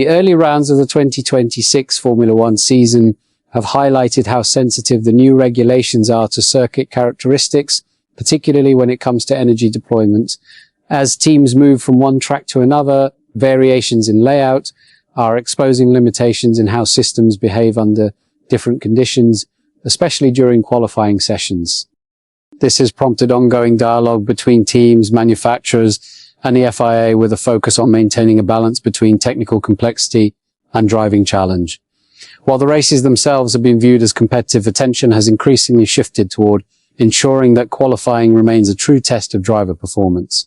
The early rounds of the 2026 Formula One season have highlighted how sensitive the new regulations are to circuit characteristics, particularly when it comes to energy deployment. As teams move from one track to another, variations in layout are exposing limitations in how systems behave under different conditions, especially during qualifying sessions. This has prompted ongoing dialogue between teams, manufacturers, and the FIA with a focus on maintaining a balance between technical complexity and driving challenge. While the races themselves have been viewed as competitive, attention has increasingly shifted toward ensuring that qualifying remains a true test of driver performance.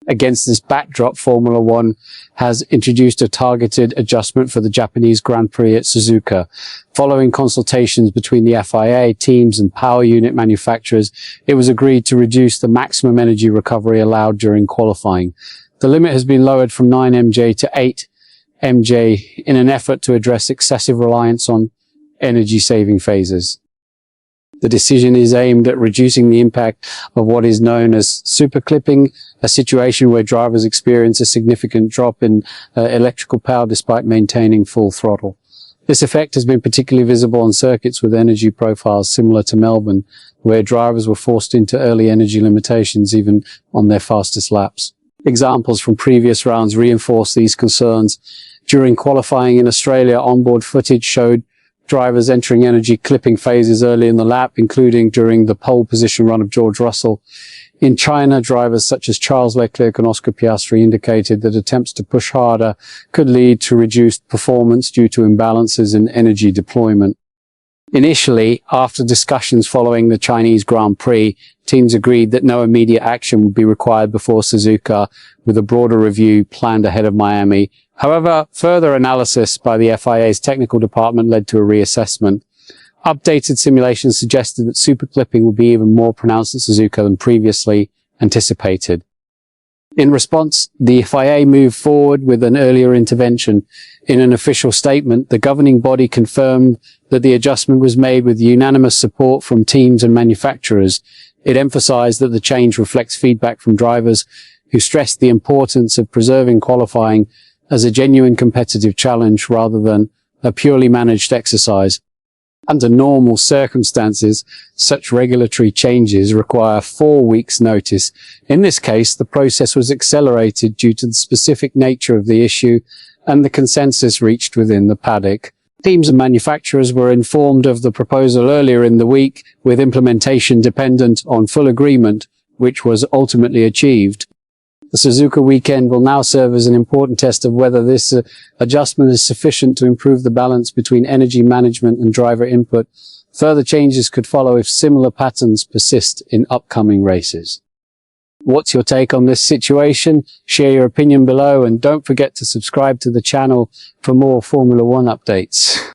Against this backdrop, Formula One has introduced a targeted adjustment for the Japanese Grand Prix at Suzuka. Following consultations between the FIA, teams and power unit manufacturers, it was agreed to reduce the maximum energy recovery allowed during qualifying. The limit has been lowered from 9 MJ to 8 MJ in an effort to address excessive reliance on energy-saving phases. The decision is aimed at reducing the impact of what is known as superclipping, a situation where drivers experience a significant drop in electrical power despite maintaining full throttle. This effect has been particularly visible on circuits with energy profiles similar to Melbourne, where drivers were forced into early energy limitations even on their fastest laps. Examples from previous rounds reinforce these concerns. During qualifying in Australia, onboard footage showed drivers entering energy clipping phases early in the lap, including during the pole position run of George Russell. In China, drivers such as Charles Leclerc and Oscar Piastri indicated that attempts to push harder could lead to reduced performance due to imbalances in energy deployment. Initially, after discussions following the Chinese Grand Prix, teams agreed that no immediate action would be required before Suzuka, with a broader review planned ahead of Miami. However, further analysis by the FIA's technical department led to a reassessment. Updated simulations suggested that superclipping would be even more pronounced at Suzuka than previously anticipated. In response, the FIA moved forward with an earlier intervention. In an official statement, the governing body confirmed that the adjustment was made with unanimous support from teams and manufacturers. It emphasized that the change reflects feedback from drivers who stressed the importance of preserving qualifying as a genuine competitive challenge rather than a purely managed exercise. Under normal circumstances, such regulatory changes require 4 weeks' notice. In this case, the process was accelerated due to the specific nature of the issue and the consensus reached within the paddock. Teams and manufacturers were informed of the proposal earlier in the week, with implementation dependent on full agreement, which was ultimately achieved. The Suzuka weekend will now serve as an important test of whether this adjustment is sufficient to improve the balance between energy management and driver input. Further changes could follow if similar patterns persist in upcoming races. What's your take on this situation? Share your opinion below and don't forget to subscribe to the channel for more Formula One updates.